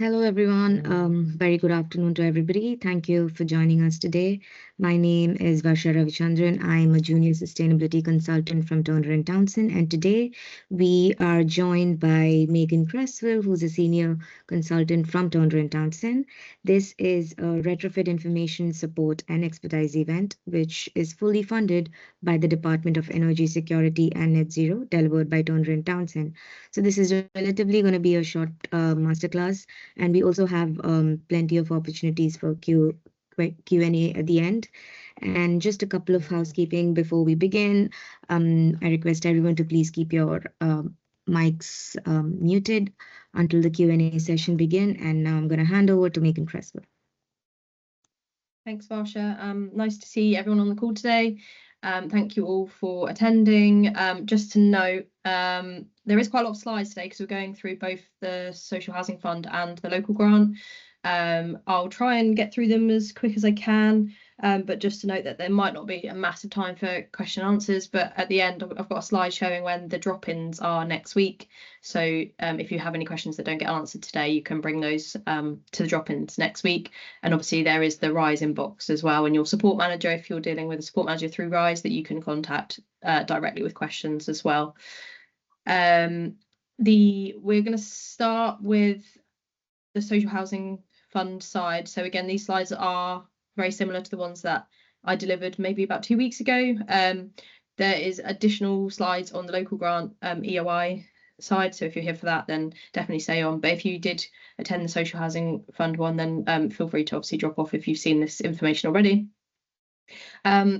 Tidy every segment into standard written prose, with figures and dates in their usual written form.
Hello, everyone. Very good afternoon to everybody. Thank you for joining us today. My name is Varsha Ravichandran. I'm a junior sustainability consultant from Turner and Townsend, and today we are joined by Megan Cresswell, who's a senior consultant from Turner and Townsend. This is a retrofit information support and expertise event, which is fully funded by the Department of Energy Security and Net Zero, delivered by Turner and Townsend. So this is relatively going to be a short masterclass, and we also have plenty of opportunities for Q&A at the end. And just a couple of housekeeping before we begin. I request everyone to please keep your mics muted until the Q&A session begin. And now I'm going to hand over to Megan Cresswell. Thanks, Varsha. Nice to see everyone on the call today. Thank you all for attending. Just to note, there is quite a lot of slides today because we're going through both the Social Housing Fund and the local grant. I'll try and get through them as quick as I can, but just to note that there might not be a massive time for question and answers, but at the end I've got a slide showing when the drop-ins are next week. So if you have any questions that don't get answered today, you can bring those to the drop-ins next week. And obviously there is the Rise inbox as well, and your support manager, if you're dealing with a support manager through Rise, that you can contact directly with questions as well. We're going to start with the Social Housing Fund side. So again, these slides are very similar to the ones that I delivered maybe about 2 weeks ago. There is additional slides on the local grant EOI side, so if you're here for that, then definitely stay on. But if you did attend the Social Housing Fund one, then feel free to obviously drop off if you've seen this information already.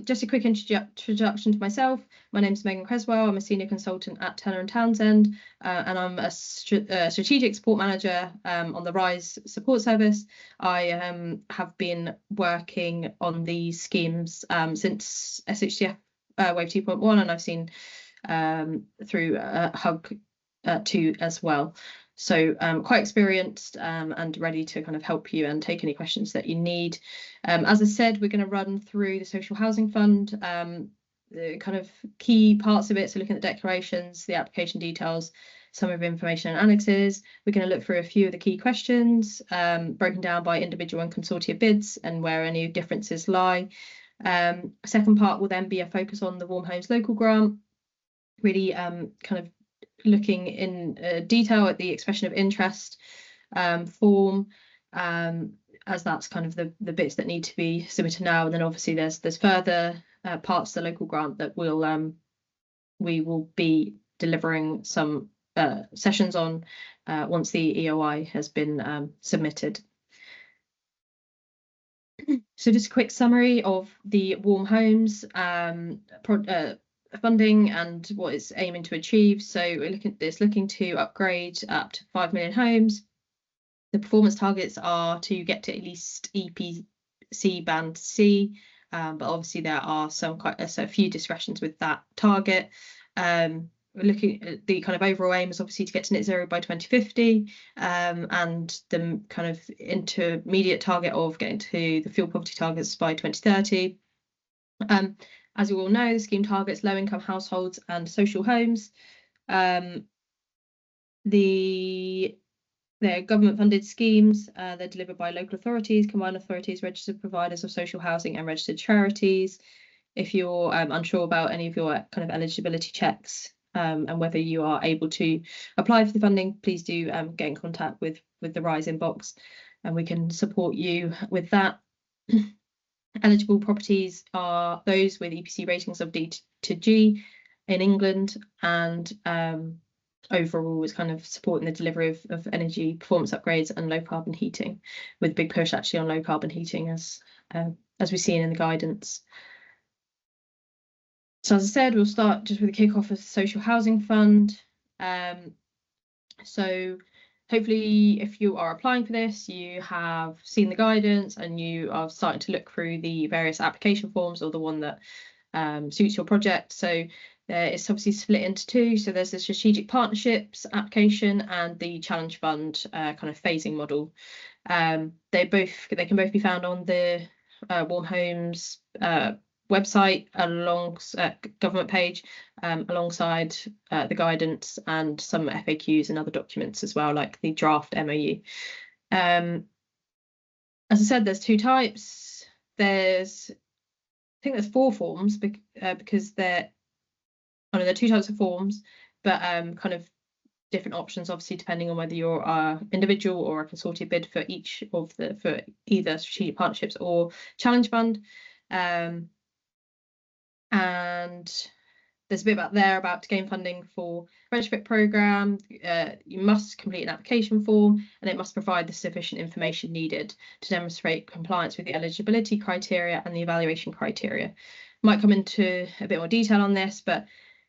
Just a quick introduction to myself. My name is Megan Cresswell. I'm a senior consultant at Turner and Townsend, and I'm a strategic support manager on the Rise support service. I have been working on these schemes since SHCF Wave 2.1, and I've seen through Hug 2 as well. So quite experienced and ready to kind of help you and take any questions that you need. As I said, we're going to run through the Social Housing Fund, the kind of key parts of it. So looking at the declarations, the application details, some of the information and annexes. We're going to look through a few of the key questions, broken down by individual and consortia bids and where any differences lie. Second part will then be a focus on the Warm Homes local grant, really kind of looking in detail at the expression of interest form, as that's kind of the bits that need to be submitted now. And then obviously there's further parts of the local grant that we will be delivering some sessions on once the EOI has been submitted. So just a quick summary of the Warm Homes funding and what it's aiming to achieve. So it's looking to upgrade up to 5 million homes. The performance targets are to get to at least EPC band C, but obviously there are a few discretions with that target. We're looking at the kind of overall aim is obviously to get to net zero by 2050, and the kind of intermediate target of getting to the fuel poverty targets by 2030. As you all know, the scheme targets low-income households and social homes. They're government-funded schemes. They're delivered by local authorities, combined authorities, registered providers of social housing and registered charities. If you're unsure about any of your kind of eligibility checks and whether you are able to apply for the funding, please do get in contact with the Rise inbox and we can support you with that. Eligible properties are those with EPC ratings of D to G in England, and overall is kind of supporting the delivery of energy performance upgrades and low carbon heating, with a big push actually on low carbon heating as we've seen in the guidance. So as I said, we'll start just with a kick-off of the Social Housing Fund. So hopefully, if you are applying for this, you have seen the guidance and you are starting to look through the various application forms or the one that suits your project. So it's obviously split into two. So there's the strategic partnerships application and the challenge fund kind of phasing model. They can both be found on the Warm Homes website government page, alongside the guidance and some FAQs and other documents as well, like the draft MOU. As I said, there's two types. I think there's 4 forms because there are 2 types of forms, but kind of different options, obviously, depending on whether you're an individual or a consortia bid for either strategic partnerships or challenge fund. And there's a bit about to gain funding for retrofit program. You must complete an application form, and it must provide the sufficient information needed to demonstrate compliance with the eligibility criteria and the evaluation criteria. Might come into a bit more detail on this, but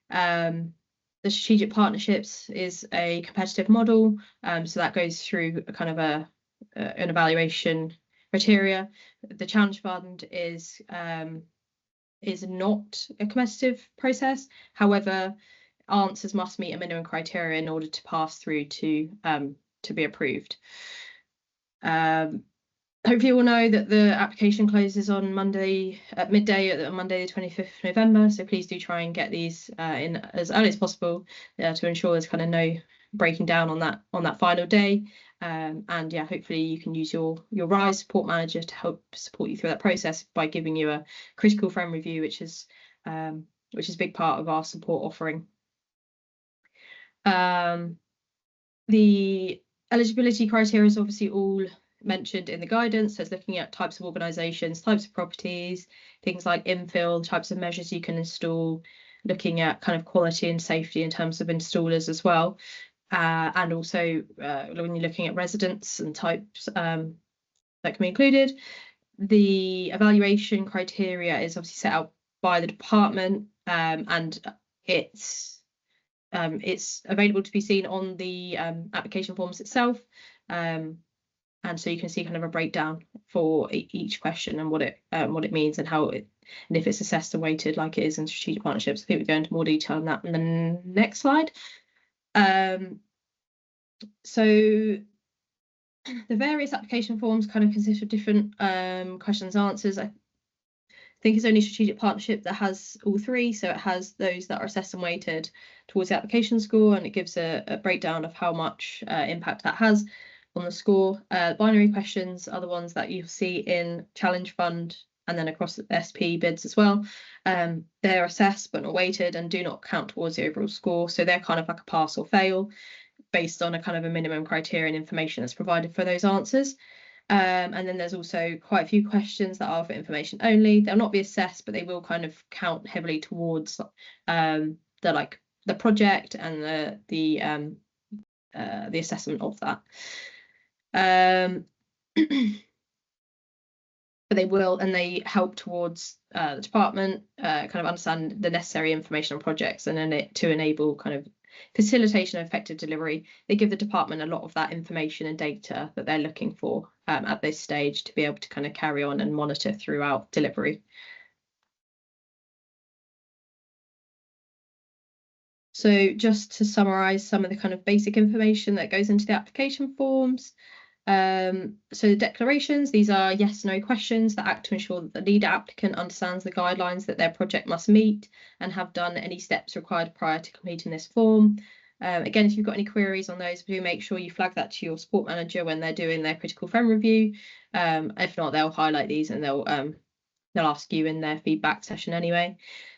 the strategic partnerships is a competitive model, so that goes through a kind of an evaluation criteria. The challenge fund is not a competitive process. However, answers must meet a minimum criteria in order to pass through to be approved. Hopefully you all know that the application closes on Monday at midday, on Monday the 25th of November, so please do try and get these in as early as possible to ensure there's kind of no breaking down on that final day. And yeah, hopefully you can use your RISE support manager to help support you through that process by giving you a critical friend review, which is a big part of our support offering. The eligibility criteria is obviously all mentioned in the guidance. So it's looking at types of organisations, types of properties, things like infill, types of measures you can install, looking at kind of quality and safety in terms of installers as well. And also when you're looking at residents and types that can be included. The evaluation criteria is obviously set out by the department, and it's available to be seen on the application forms itself. And so you can see kind of a breakdown for each question and what it means and how and if it's assessed and weighted like it is in strategic partnerships. I think we go into more detail on that in the next slide. So the various application forms kind of consist of different questions and answers. I think it's only strategic partnership that has all 3. So it has those that are assessed and weighted towards the application score, and it gives a breakdown of how much impact that has on the score. Binary questions are the ones that you'll see in challenge fund and then across the SP bids as well. They're assessed but not weighted and do not count towards the overall score. So they're kind of like a pass or fail based on a kind of a minimum criteria and information that's provided for those answers. And then there's also quite a few questions that are for information only. They'll not be assessed, but they will kind of count heavily towards the project and the assessment of that. But they help towards the department kind of understand the necessary information on projects and then to enable kind of facilitation of effective delivery. They give the department a lot of that information and data that they're looking for at this stage to be able to kind of carry on and monitor throughout delivery. So just to summarise some of the kind of basic information that goes into the application forms. So the declarations, these are yes/no questions that act to ensure that the lead applicant understands the guidelines that their project must meet and have done any steps required prior to completing this form. Again, if you've got any queries on those, do make sure you flag that to your support manager when they're doing their critical friend review. If not, they'll highlight these and they'll ask you in their feedback session anyway.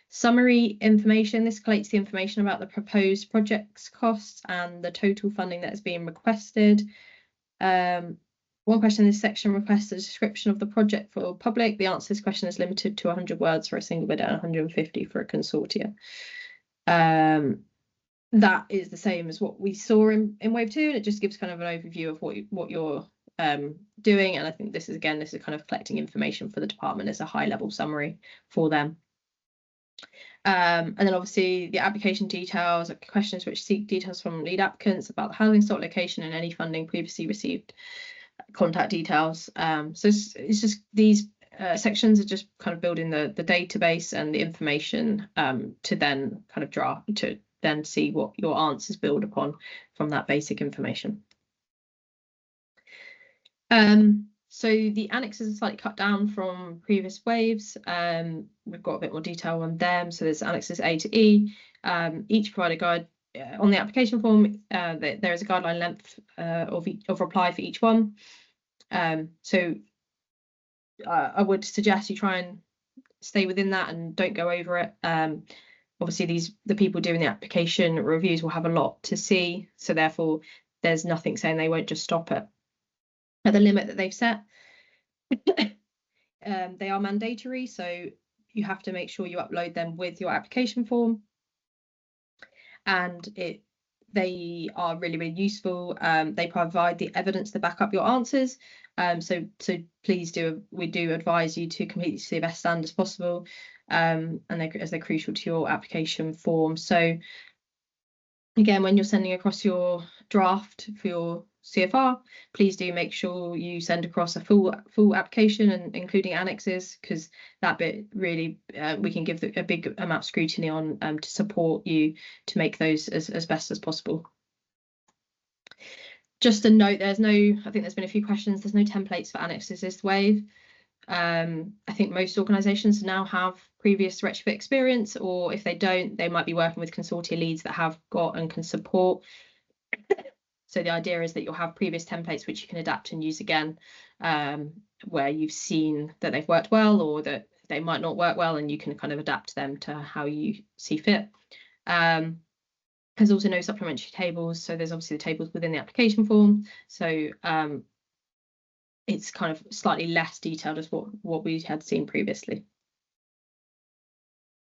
Summary information, this collates the information about the proposed project's costs and the total funding that is being requested. One question in this section requests a description of the project for public. The answer to this question is limited to 100 words for a single bid and 150 for a consortia. That is the same as what we saw in wave 2, and it just gives kind of an overview of what you're doing. And I think this is kind of collecting information for the department as a high level summary for them. And then obviously the application details, questions which seek details from lead applicants about the housing stock location and any funding previously received, contact details. So it's just these sections are just kind of building the database and the information to then kind of draft to then see what your answers build upon from that basic information. So the annexes are slightly cut down from previous waves. We've got a bit more detail on them. So there's annexes A to E. Each provide a guide on the application form. There is a guideline length of reply for each one. So I would suggest you try and stay within that and don't go over it. Obviously the people doing the application reviews will have a lot to see, so therefore there's nothing saying they won't just stop at the limit that they've set. They are mandatory, so you have to make sure you upload them with your application form, and they are really, really useful. They provide the evidence to back up your answers. So please we do advise you to complete to the best standards possible, and they're crucial to your application form. So again, when you're sending across your draft for your CFR, please do make sure you send across a full application and including annexes, because that bit really we can give a big amount of scrutiny on to support you to make those as best as possible. Just a note, I think there's been a few questions, there's no templates for annexes this wave. I think most organisations now have previous retrofit experience, or if they don't, they might be working with consortia leads that have got and can support. So the idea is that you'll have previous templates which you can adapt and use again, where you've seen that they've worked well or that they might not work well, and you can kind of adapt them to how you see fit. There's also no supplementary tables, so there's obviously the tables within the application form. So it's kind of slightly less detailed as what we had seen previously.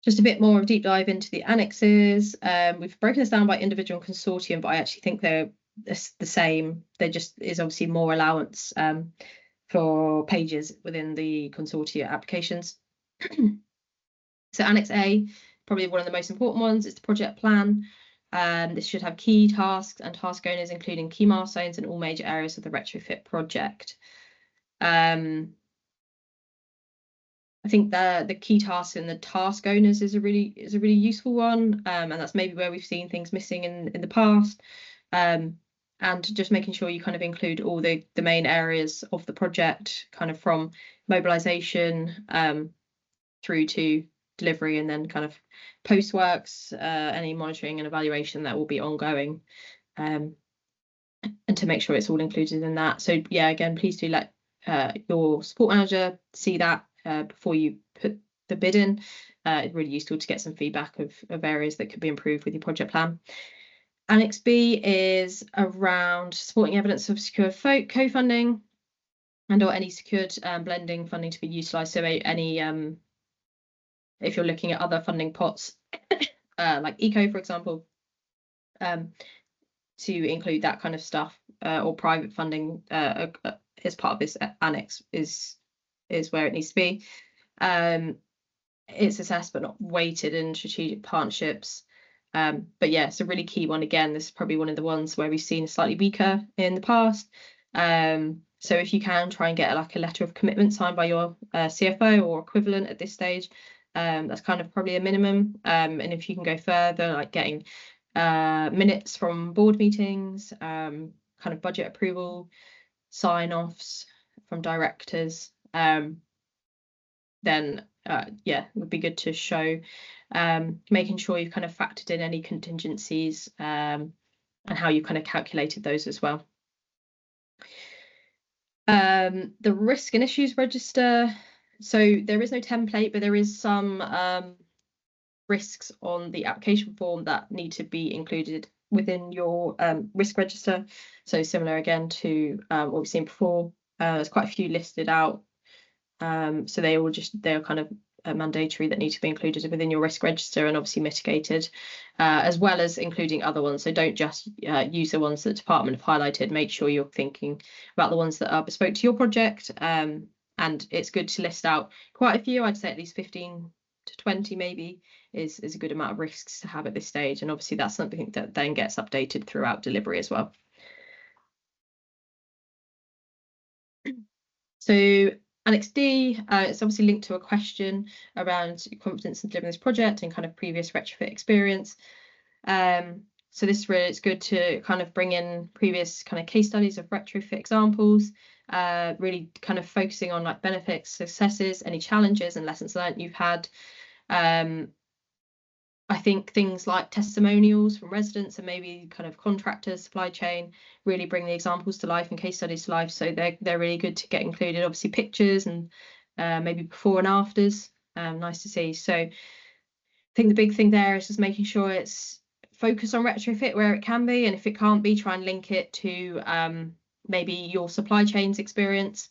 Just a bit more of a deep dive into the annexes. We've broken this down by individual consortium, but I actually think they're the same. There just is obviously more allowance for pages within the consortia applications. So Annex A, probably one of the most important ones, is the project plan. This should have key tasks and task owners, including key milestones and all major areas of the retrofit project. I think the key tasks and the task owners is a really useful one, and that's maybe where we've seen things missing in the past. And just making sure you kind of include all the main areas of the project, kind of from mobilization through to delivery, and then kind of post works, any monitoring and evaluation that will be ongoing, and to make sure it's all included in that. So yeah, again, please do let your support manager see that before you put the bid in. It's really useful to get some feedback of areas that could be improved with your project plan. Annex B is around supporting evidence of secure co-funding and or any secured blending funding to be utilised. So any if you're looking at other funding pots like ECO, for example, to include that kind of stuff, or private funding as part of this annex is where it needs to be. It's assessed but not weighted in strategic partnerships. But yeah, it's a really key one. Again, this is probably one of the ones where we've seen slightly weaker in the past. So if you can try and get like a letter of commitment signed by your CFO or equivalent at this stage, that's kind of probably a minimum. And if you can go further, like getting minutes from board meetings, kind of budget approval, sign-offs from directors, then yeah, it would be good to show, making sure you've kind of factored in any contingencies, and how you kind of calculated those as well. The risk and issues register. So there is no template, but there is some risks on the application form that need to be included within your risk register. So similar again to what we've seen before. There's quite a few listed out. So they're kind of mandatory that need to be included within your risk register and obviously mitigated, as well as including other ones. So don't just use the ones that the department have highlighted. Make sure you're thinking about the ones that are bespoke to your project. And it's good to list out quite a few. I'd say at least 15 to 20 maybe is a good amount of risks to have at this stage. And obviously that's something that then gets updated throughout delivery as well. So Annex D, it's obviously linked to a question around confidence in delivering this project and kind of previous retrofit experience. So this is really, it's good to kind of bring in previous kind of case studies of retrofit examples, really kind of focusing on like benefits, successes, any challenges and lessons learned you've had. I think things like testimonials from residents and maybe kind of contractors, supply chain, really bring the examples to life and case studies to life. So they're really good to get included. Obviously pictures and maybe before and afters, nice to see. So I think the big thing there is just making sure it's focused on retrofit where it can be, and if it can't be, try and link it to maybe your supply chains experience,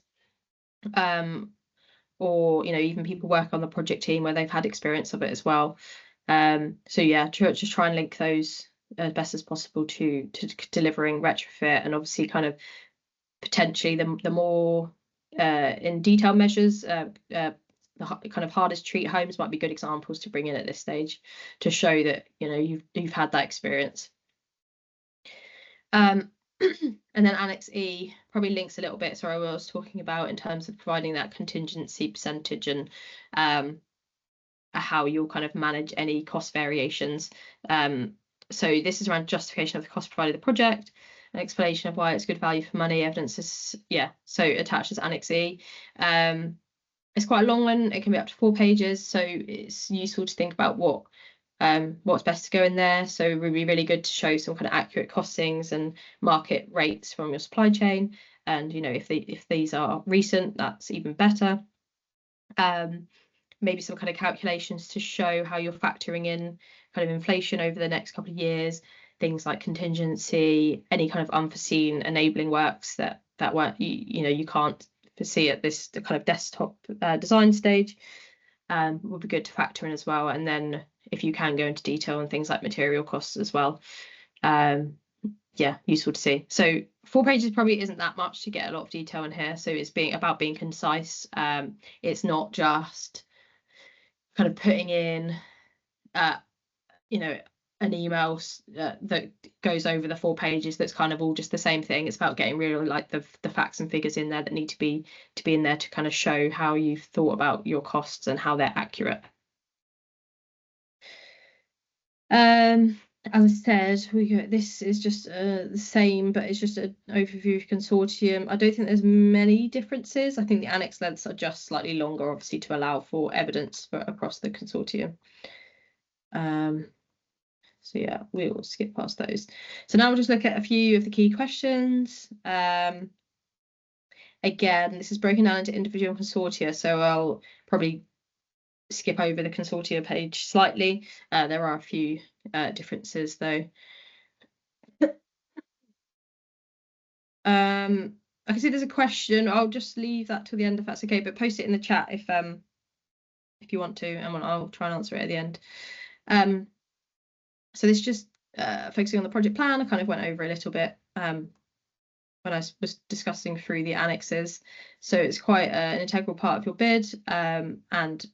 or even people work on the project team where they've had experience of it as well. So yeah, just try and link those as best as possible to delivering retrofit, and obviously kind of potentially the more in detail measures, the kind of hardest to treat homes might be good examples to bring in at this stage to show that you've had that experience. And then Annex E probably links a little bit, sorry, what I was talking about in terms of providing that contingency percentage and how you'll kind of manage any cost variations. So this is around justification of the cost provided the project, an explanation of why it's good value for money, evidence is, so attached as Annex E. It's quite a long one, it can be up to 4 pages, so it's useful to think about what's best to go in there. So it would be really good to show some kind of accurate costings and market rates from your supply chain, and if these are recent, that's even better. Maybe some kind of calculations to show how you're factoring in kind of inflation over the next couple of years, things like contingency, any kind of unforeseen enabling works that weren't you can't foresee at this kind of desktop design stage, would be good to factor in as well. And then if you can go into detail on things like material costs as well, useful to see. So 4 pages probably isn't that much to get a lot of detail in here, so it's about being concise. It's not just kind of putting in an email that goes over the 4 pages that's kind of all just the same thing. It's about getting really like the facts and figures in there that need to be in there to kind of show how you've thought about your costs and how they're accurate. As I said, this is just the same, but it's just an overview of consortium. I don't think there's many differences. I think the annex lengths are just slightly longer, obviously, to allow for evidence across the consortium. So yeah, we'll skip past those. So now we'll just look at a few of the key questions. Again, this is broken down into individual consortia, so I'll probably skip over the consortia page slightly. There are a few differences though. I can see there's a question. I'll just leave that till the end if that's okay, but post it in the chat if you want to, and I'll try and answer it at the end. So this is just focusing on the project plan. I kind of went over a little bit when I was discussing through the annexes. So it's quite an integral part of your bid, and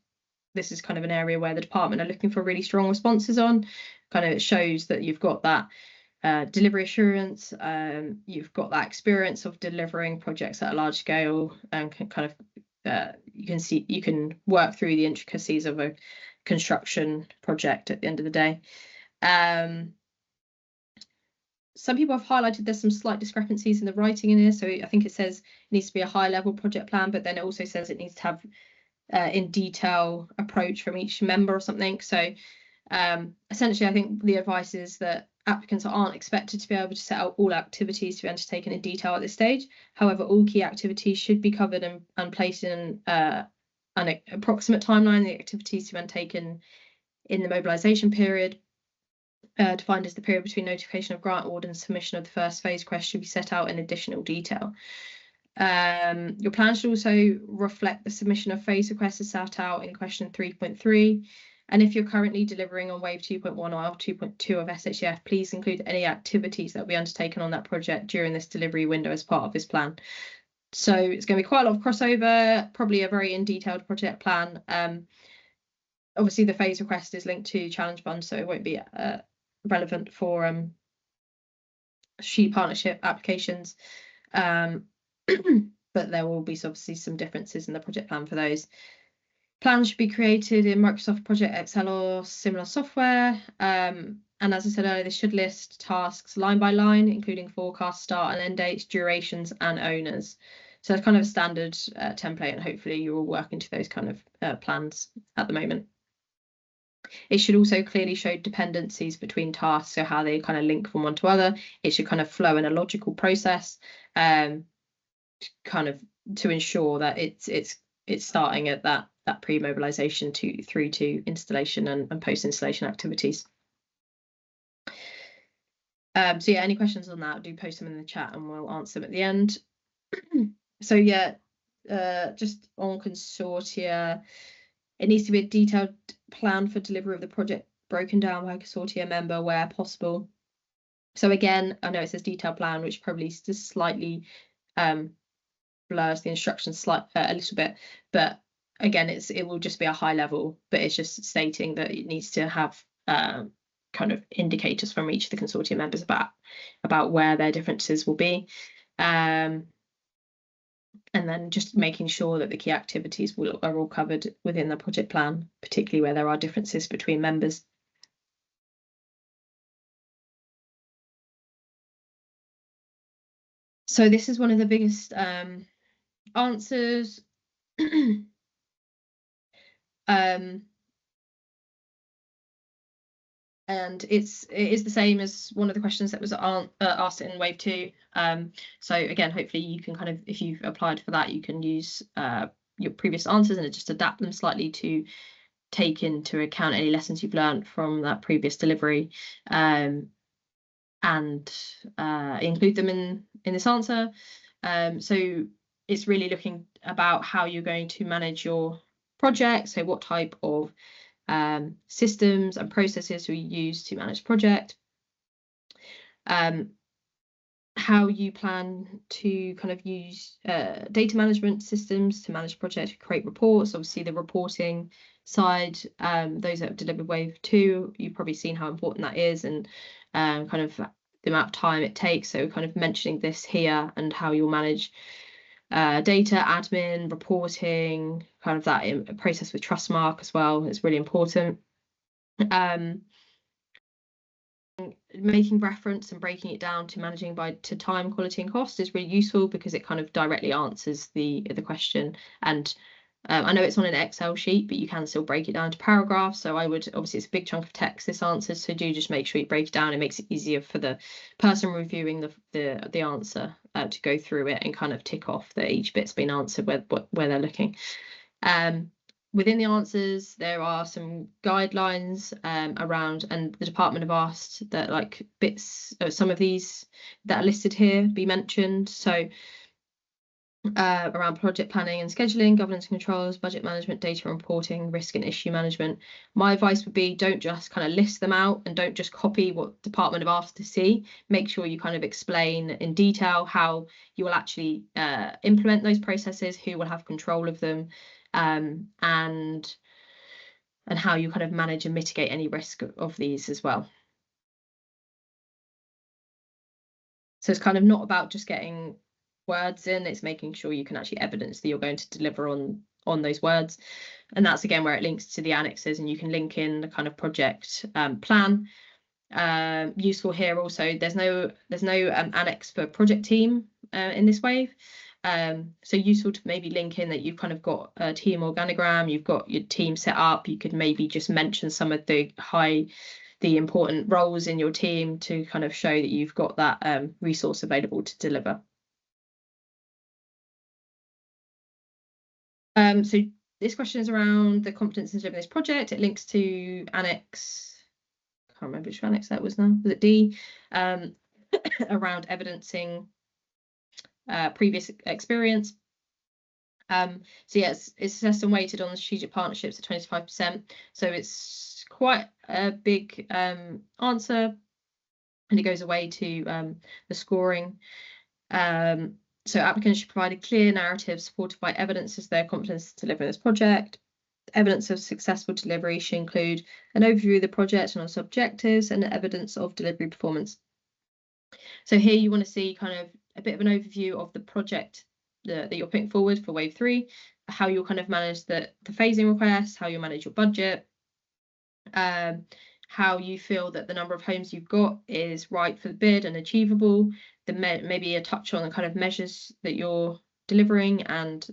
this is kind of an area where the department are looking for really strong responses on. Kind of it shows that you've got that delivery assurance, you've got that experience of delivering projects at a large scale, and kind of you can work through the intricacies of a construction project at the end of the day. Some people have highlighted there's some slight discrepancies in the writing in here. So I think it says it needs to be a high level project plan, but then it also says it needs to have in detail approach from each member or something. So essentially, I think the advice is that applicants aren't expected to be able to set out all activities to be undertaken in detail at this stage. However, all key activities should be covered and placed in an approximate timeline. The activities to be undertaken in the mobilisation period, defined as the period between notification of grant award and submission of the first phase request, should be set out in additional detail. Your plan should also reflect the submission of phase requests as set out in question 3.3. And if you're currently delivering on wave 2.1 or 2.2 of SHF, please include any activities that will be undertaken on that project during this delivery window as part of this plan. So it's going to be quite a lot of crossover, probably a very in-detailed project plan. Obviously, the phase request is linked to challenge fund, so it won't be relevant for SHE partnership applications. But there will be obviously some differences in the project plan for those. Plans should be created in Microsoft Project Excel or similar software. And as I said earlier, this should list tasks line by line, including forecast, start and end dates, durations, and owners. So it's kind of a standard template, and hopefully you're all working to those kind of plans at the moment. It should also clearly show dependencies between tasks, so how they kind of link from one to other. It should kind of flow in a logical process, kind of to ensure that it's starting at that pre-mobilization through to installation and post-installation activities. So yeah, any questions on that, do post them in the chat and we'll answer them at the end. So yeah, just on consortia, it needs to be a detailed plan for delivery of the project broken down by a consortia member where possible. So again, I know it says detailed plan, which probably just slightly blurs the instructions a little bit, but again, it will just be a high level, but it's just stating that it needs to have kind of indicators from each of the consortium members about where their differences will be. And then just making sure that the key activities are all covered within the project plan, particularly where there are differences between members. So this is one of the biggest answers. And it is the same as one of the questions that was asked in wave 2. So again, hopefully you can kind of, if you've applied for that, you can use your previous answers and just adapt them slightly to take into account any lessons you've learned from that previous delivery, and include them in this answer. So it's really looking about how you're going to manage your project. So what type of systems and processes we use to manage project, how you plan to kind of use data management systems to manage project, create reports. Obviously the reporting side, those that have delivered wave 2, you've probably seen how important that is, and kind of the amount of time it takes. So kind of mentioning this here and how you'll manage data, admin, reporting, kind of that process with Trustmark as well is really important. Making reference and breaking it down to managing to time, quality and cost is really useful because it kind of directly answers the question. And I know it's on an Excel sheet, but you can still break it down to paragraphs. So I would, obviously it's a big chunk of text, this answer, so do just make sure you break it down. It makes it easier for the person reviewing the answer to go through it and kind of tick off that each bit's been answered where they're looking. Within the answers, there are some guidelines around, and the department have asked that like bits of some of these that are listed here be mentioned. So around project planning and scheduling, governance and controls, budget management, data reporting, risk and issue management. My advice would be don't just kind of list them out and don't just copy what department have asked to see. Make sure you kind of explain in detail how you will actually implement those processes, who will have control of them, and how you kind of manage and mitigate any risk of these as well. So it's kind of not about just getting words in, it's making sure you can actually evidence that you're going to deliver on those words. And that's again where it links to the annexes, and you can link in the kind of project plan. Useful here also, there's no annex for project team in this wave. So useful to maybe link in that you've kind of got a team organogram, you've got your team set up. You could maybe just mention some of the important roles in your team to kind of show that you've got that resource available to deliver. So this question is around the competence in delivering this project. It links to annex, I can't remember which annex that was now, was it D? Around evidencing previous experience. So yes, it's assessed and weighted on the strategic partnerships at 25%. So it's quite a big answer, and it goes away to the scoring. So applicants should provide a clear narrative supported by evidence as their competence to deliver this project. Evidence of successful delivery should include an overview of the project and its objectives, and evidence of delivery performance. So here you want to see kind of a bit of an overview of the project that you're putting forward for wave 3, how you'll kind of manage the phasing requests, how you manage your budget, how you feel that the number of homes you've got is right for the bid and achievable, maybe a touch on the kind of measures that you're delivering, and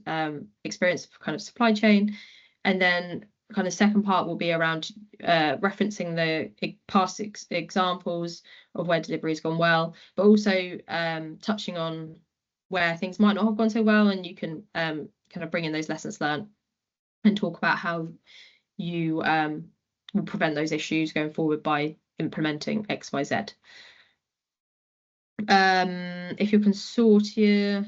experience of kind of supply chain, and then kind of second part will be around referencing the past examples of where delivery has gone well, but also touching on where things might not have gone so well, and you can kind of bring in those lessons learned and talk about how you will prevent those issues going forward by implementing XYZ. If your consortia,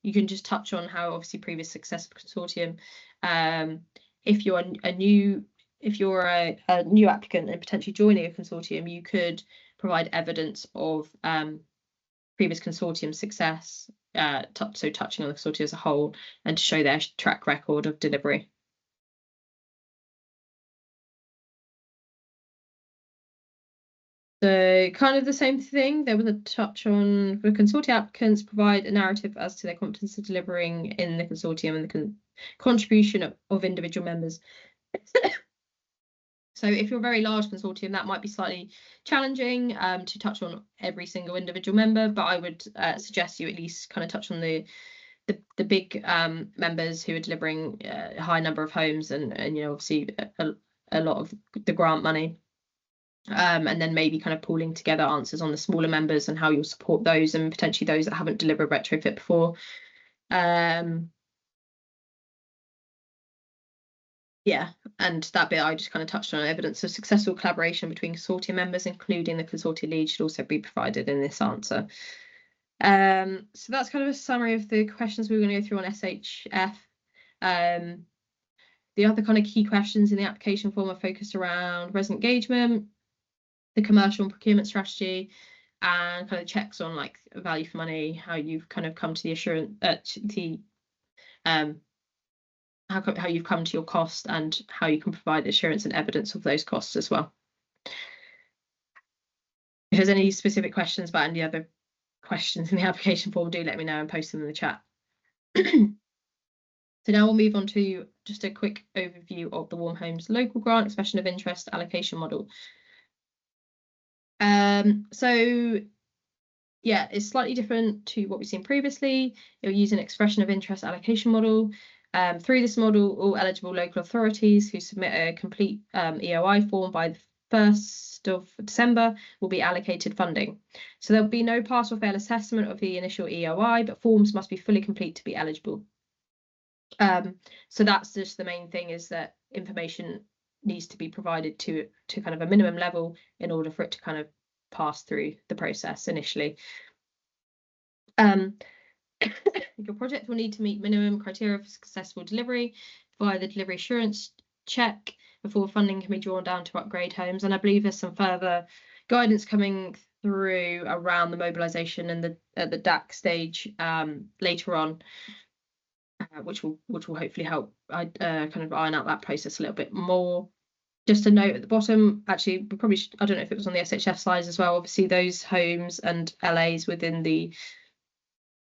you can just touch on how obviously previous successful consortium. If you're a new applicant and potentially joining a consortium, you could provide evidence of previous consortium success, so touching on the consortium as a whole, and to show their track record of delivery. So kind of the same thing. There was a touch on the consortium applicants provide a narrative as to their competence in delivering in the consortium and the contribution of individual members. So if you're a very large consortium, that might be slightly challenging to touch on every single individual member, but I would suggest you at least kind of touch on the big members who are delivering a high number of homes and obviously a lot of the grant money. And then maybe kind of pooling together answers on the smaller members and how you'll support those and potentially those that haven't delivered retrofit before. Yeah, and that bit I just kind of touched on. Evidence of successful collaboration between consortium members, including the consortium lead, should also be provided in this answer. So that's kind of a summary of the questions we were going to go through on SHF. The other kind of key questions in the application form are focused around resident engagement, the commercial and procurement strategy, and kind of checks on like value for money, how you've kind of come to the assurance, how you've come to your cost and how you can provide assurance and evidence of those costs as well. If there's any specific questions about any other questions in the application form, do let me know and post them in the chat. So now we'll move on to just a quick overview of the Warm Homes Local Grant Expression of Interest Allocation Model. So yeah, it's slightly different to what we've seen previously. It'll use an expression of interest allocation model. Through this model, all eligible local authorities who submit a complete EOI form by the 1st of December will be allocated funding. So there'll be no pass or fail assessment of the initial EOI, but forms must be fully complete to be eligible. So that's just the main thing, is that information needs to be provided to kind of a minimum level in order for it to kind of pass through the process initially. Your project will need to meet minimum criteria for successful delivery via the delivery assurance check before funding can be drawn down to upgrade homes. And I believe there's some further guidance coming through around the mobilisation and the DAC stage later on, which will hopefully help kind of iron out that process a little bit more. Just a note at the bottom, actually, we probably I don't know if it was on the SHF slides as well. Obviously, those homes and LAs within the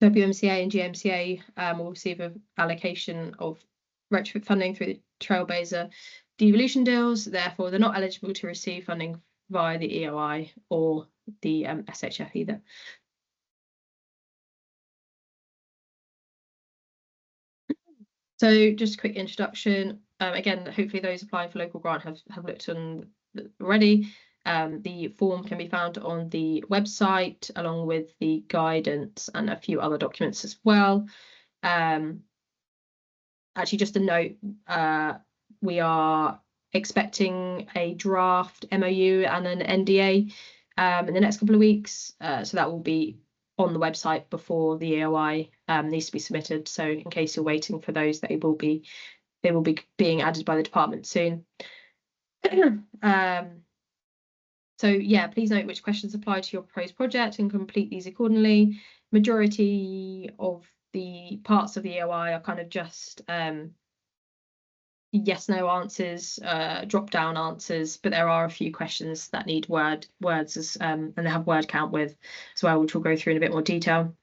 WMCA and GMCA will receive an allocation of retrofit funding through the Trailblazer devolution deals. Therefore, they're not eligible to receive funding via the EOI or the SHF either. So just a quick introduction. Again, hopefully those applying for local grant have looked on already. The form can be found on the website along with the guidance and a few other documents as well. Actually, just a note, we are expecting a draft MOU and an NDA in the next couple of weeks. So that will be on the website before the EOI needs to be submitted. So in case you're waiting for those, they will be being added by the department soon. So yeah, please note which questions apply to your proposed project and complete these accordingly. Majority of the parts of the EOI are kind of just yes, no answers, drop down answers, but there are a few questions that need words as and they have word count with as well, which we'll go through in a bit more detail.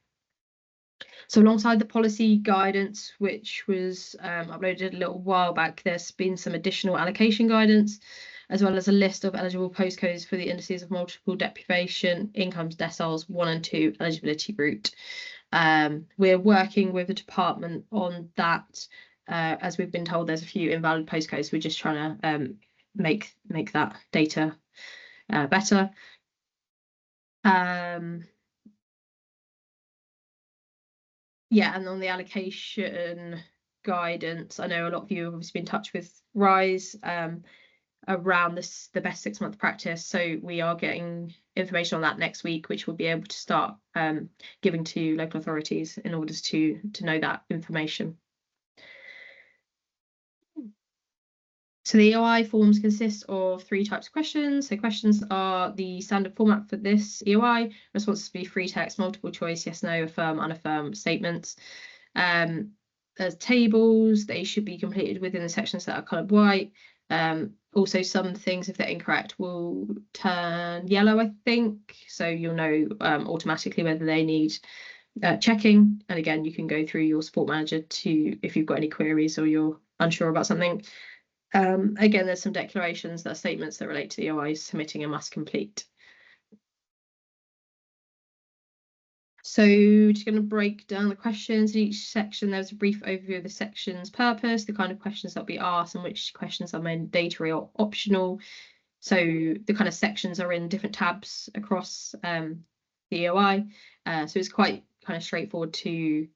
So alongside the policy guidance, which was uploaded a little while back, there's been some additional allocation guidance, as well as a list of eligible postcodes for the indices of multiple deprivation incomes deciles 1 and 2 eligibility route. We're working with the department on that. As we've been told, there's a few invalid postcodes. We're just trying to make that data better. Yeah, and on the allocation guidance, I know a lot of you have obviously been in touch with RISE around the best 6-month practice. So we are getting information on that next week, which we'll be able to start giving to local authorities in order to know that information. So the EOI forms consist of 3 types of questions. So questions are the standard format for this EOI. Responses will be free text, multiple choice, yes, no, affirm, unaffirm statements. There's tables. They should be completed within the sections that are coloured white. Also, some things, if they're incorrect, will turn yellow, I think. So you'll know automatically whether they need checking. And again, you can go through your support manager if you've got any queries or you're unsure about something. Again, there's some declarations, that are statements that relate to the EOI submitting and must complete. So just going to break down the questions in each section. There's a brief overview of the section's purpose, the kind of questions that will be asked, and which questions are mandatory or optional. So the kind of sections are in different tabs across the EOI. So it's quite kind of straightforward to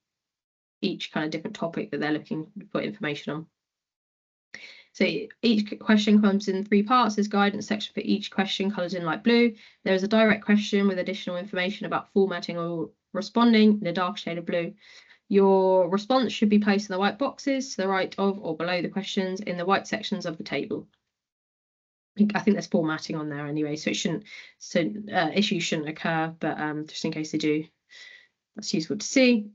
each kind of different topic that they're looking for information on. So each question comes in 3 parts. There's guidance section for each question coloured in light blue. There is a direct question with additional information about formatting or responding in a dark shade of blue. Your response should be placed in the white boxes to the right of or below the questions in the white sections of the table. I think there's formatting on there anyway, so it shouldn't, issues shouldn't occur, but just in case they do, that's useful to see.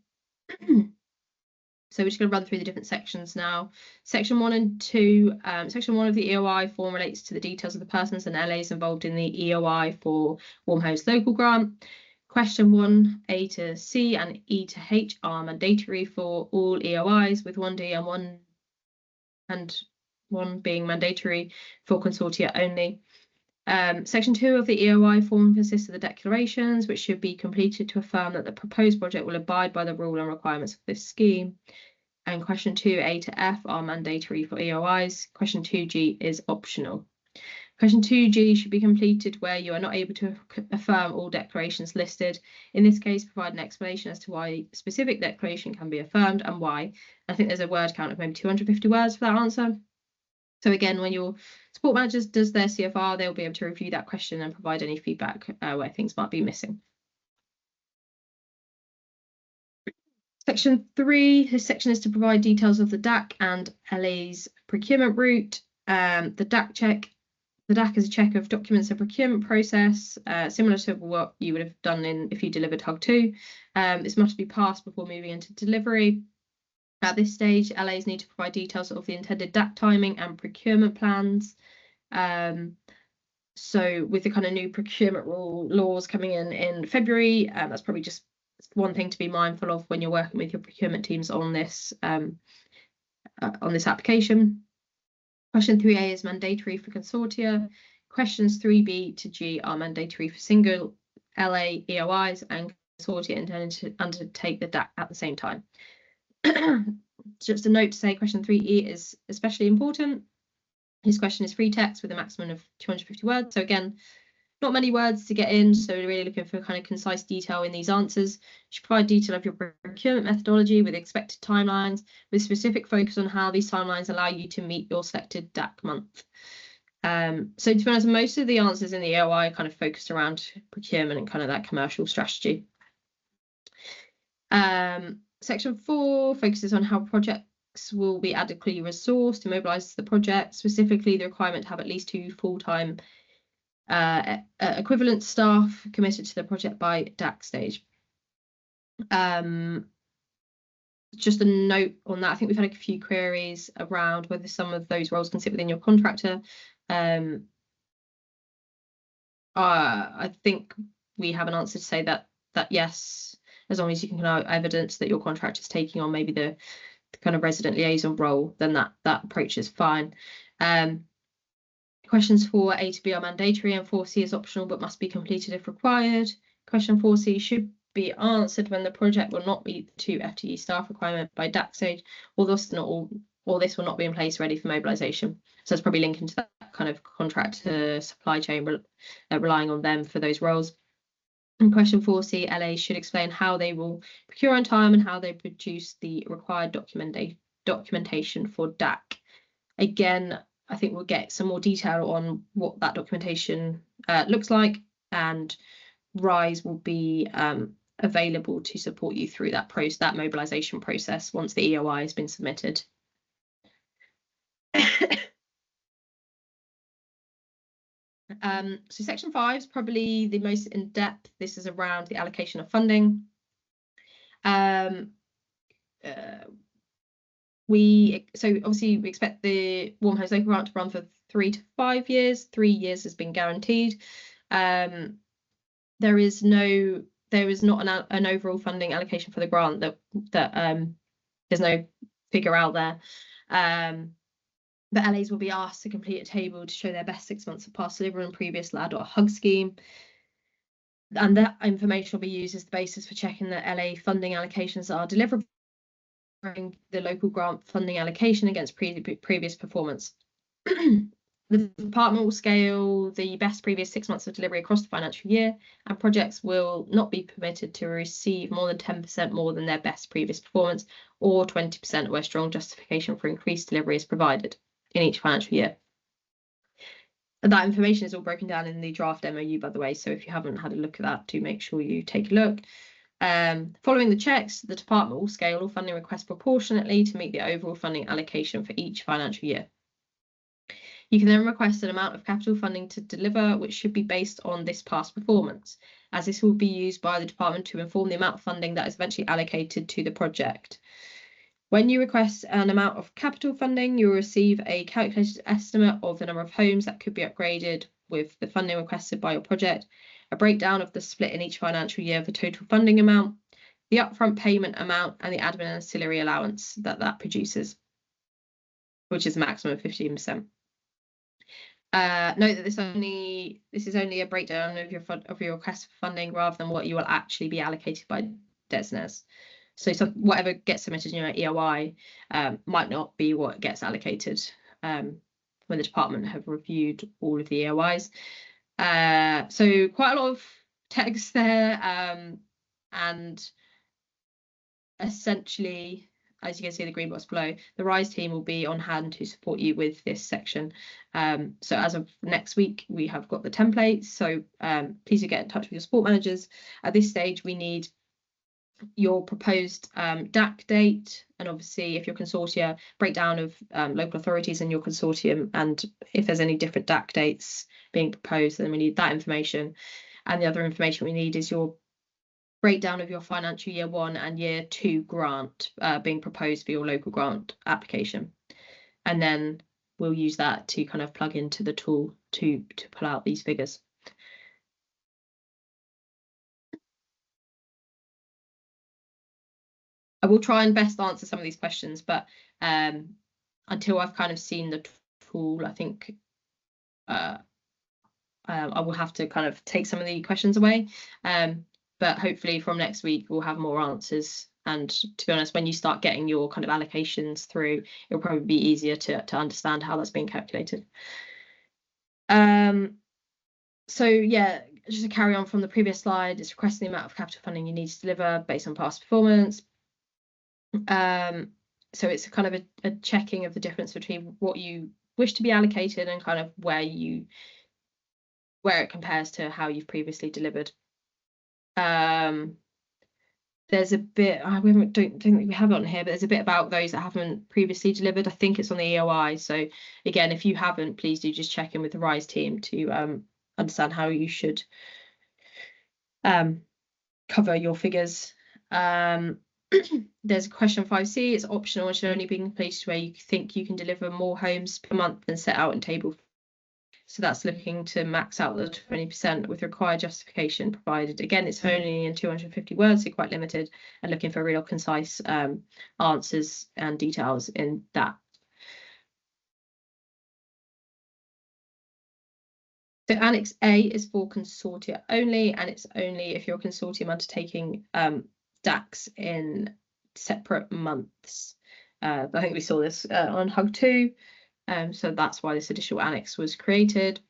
So we're just going to run through the different sections now. Section 1 and 2. Section 1 of the EOI form relates to the details of the persons and LAs involved in the EOI for Warm Homes Local Grant. Question 1, A to C and E to H are mandatory for all EOIs, with 1D and 1 being mandatory for consortia only. Section 2 of the EOI form consists of the declarations, which should be completed to affirm that the proposed project will abide by the rule and requirements of this scheme. And question 2A to F are mandatory for EOIs. Question 2G is optional. Question 2G should be completed where you are not able to affirm all declarations listed. In this case, provide an explanation as to why a specific declaration can be affirmed and why. I think there's a word count of maybe 250 words for that answer. So again, when your support manager does their CFR, they'll be able to review that question and provide any feedback where things might be missing. Section 3, this section is to provide details of the DAC and LA's procurement route. The DAC is a check of documents and procurement process, similar to what you would have done if you delivered HUG 2. This must be passed before moving into delivery. At this stage, LAs need to provide details of the intended DAC timing and procurement plans. So with the kind of new procurement laws coming in February, that's probably just one thing to be mindful of when you're working with your procurement teams on this application. Question 3A is mandatory for consortia. Questions 3B to G are mandatory for single LA EOIs and consortia intending to undertake the DAC at the same time. Just a note to say question 3E is especially important. His question is free text with a maximum of 250 words. So again, not many words to get in, so we're really looking for kind of concise detail in these answers. You should provide detail of your procurement methodology with expected timelines, with specific focus on how these timelines allow you to meet your selected DAC month. So to be honest, most of the answers in the EOI are kind of focused around procurement and kind of that commercial strategy. Section 4 focuses on how projects will be adequately resourced to mobilise the project, specifically the requirement to have at least 2 full-time equivalent staff committed to the project by DAC stage. Just a note on that, I think we've had a few queries around whether some of those roles can sit within your contractor. I think we have an answer to say that yes, as long as you can evidence that your contractor is taking on maybe the kind of resident liaison role, then that approach is fine. Questions 4A to B are mandatory and 4C is optional but must be completed if required. Question 4C should be answered when the project will not meet the 2 FTE staff requirement by DAC stage, or this will not be in place ready for mobilisation. So it's probably linking to that kind of contractor supply chain, relying on them for those roles. In question 4C, LA should explain how they will procure on time and how they produce the required documentation for DAC. Again, I think we'll get some more detail on what that documentation looks like, and RISE will be available to support you through that mobilisation process once the EOI has been submitted. So section 5 is probably the most in-depth. This is around the allocation of funding. So obviously we expect the Warm Homes Local Grant to run for 3 to 5 years. 3 years has been guaranteed. There is not an overall funding allocation for the grant that there's no figure out there. The LAs will be asked to complete a table to show their best 6 months of past delivery on previous LAD or HUG scheme. And that information will be used as the basis for checking that LA funding allocations are deliverable, the local grant funding allocation against previous performance. The department will scale the best previous 6 months of delivery across the financial year, and projects will not be permitted to receive more than 10% more than their best previous performance, or 20% where strong justification for increased delivery is provided in each financial year. And that information is all broken down in the draft MOU, by the way, so if you haven't had a look at that, do make sure you take a look. Following the checks, the department will scale all funding requests proportionately to meet the overall funding allocation for each financial year. You can then request an amount of capital funding to deliver, which should be based on this past performance, as this will be used by the department to inform the amount of funding that is eventually allocated to the project. When you request an amount of capital funding, you will receive a calculated estimate of the number of homes that could be upgraded with the funding requested by your project, a breakdown of the split in each financial year of the total funding amount, the upfront payment amount, and the admin and ancillary allowance that produces, which is a maximum of 15%. Note that this is only a breakdown of your request for funding rather than what you will actually be allocated by DESNZ. So whatever gets submitted in your EOI might not be what gets allocated when the department have reviewed all of the EOIs. So quite a lot of text there, and essentially, as you can see the green box below, the RISE team will be on hand to support you with this section. So as of next week, we have got the templates. So please do get in touch with your support managers. At this stage, we need your proposed DAC date, and obviously if your consortia, breakdown of local authorities in your consortium, and if there's any different DAC dates being proposed, then we need that information. And the other information we need is your breakdown of your financial year 1 and year 2 grant being proposed for your local grant application, and then we'll use that to kind of plug into the tool to pull out these figures. I will try and best answer some of these questions, but until I've kind of seen the tool, I think I will have to kind of take some of the questions away. But hopefully from next week, we'll have more answers. And to be honest, when you start getting your kind of allocations through, it'll probably be easier to understand how that's being calculated. So yeah, just to carry on from the previous slide, it's requesting the amount of capital funding you need to deliver based on past performance. So it's kind of a checking of the difference between what you wish to be allocated and kind of where it compares to how you've previously delivered. There's a bit, don't think we have it on here, but there's a bit about those that haven't previously delivered. I think it's on the EOI. So again, if you haven't, please do just check in with the RISE team to understand how you should cover your figures. There's a question 5C. It's optional and should only be completed where you think you can deliver more homes per month than set out in table. So that's looking to max out the 20% with required justification provided. Again, it's only in 250 words, so quite limited, and looking for real concise answers and details in that. So Annex A is for consortia only, and it's only if you're a consortium undertaking DACs in separate months. I think we saw this on Hug 2, so that's why this additional annex was created.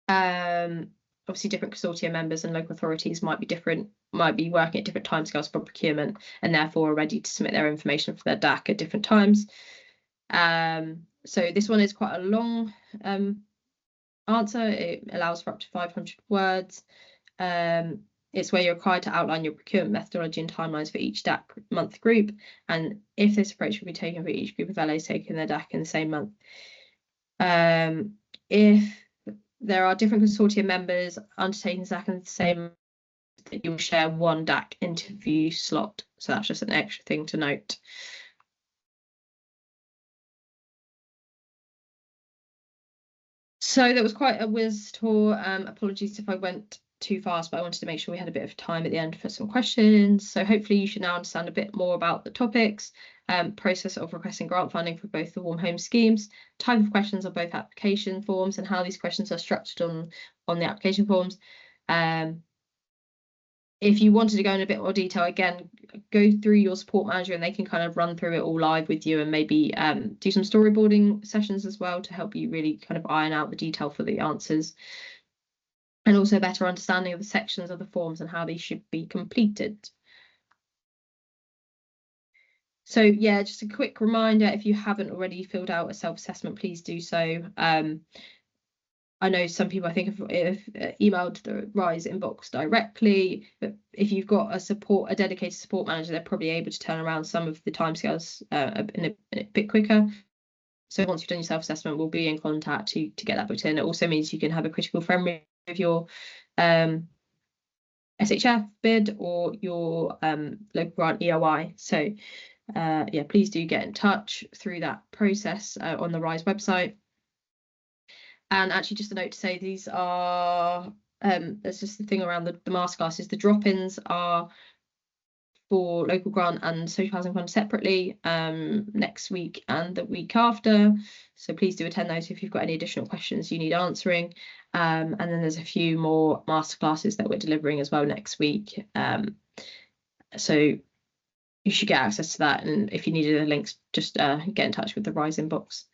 Obviously, different consortium members and local authorities might be working at different timescales for procurement, and therefore are ready to submit their information for their DAC at different times. So this one is quite a long answer. It allows for up to 500 words. It's where you're required to outline your procurement methodology and timelines for each DAC month group, and if this approach will be taken for each group of LAs taking their DAC in the same month. If there are different consortium members undertaking DAC in the same, that you'll share one DAC interview slot. So that's just an extra thing to note. So that was quite a whiz tour. Apologies if I went too fast, but I wanted to make sure we had a bit of time at the end for some questions. So hopefully you should now understand a bit more about the topics, process of requesting grant funding for both the Warm Home schemes, type of questions on both application forms, and how these questions are structured on the application forms. If you wanted to go in a bit more detail, again, go through your support manager and they can kind of run through it all live with you, and maybe do some storyboarding sessions as well to help you really kind of iron out the detail for the answers, and also better understanding of the sections of the forms and how they should be completed. So yeah, just a quick reminder, if you haven't already filled out a self-assessment, please do so. I know some people, I think, have emailed the RISE inbox directly, but if you've got a dedicated support manager, they're probably able to turn around some of the timescales in a bit quicker. So once you've done your self-assessment, we'll be in contact to get that booked in. It also means you can have a critical friend with your SHF bid or your local grant EOI. So yeah, please do get in touch through that process on the RISE website. And actually, just a note to say, these are there's just the thing around the masterclasses. The drop-ins are for local grant and social housing fund separately next week and the week after. So please do attend those if you've got any additional questions you need answering. And then there's a few more masterclasses that we're delivering as well next week. So you should get access to that. And if you needed the links, just get in touch with the RISE inbox.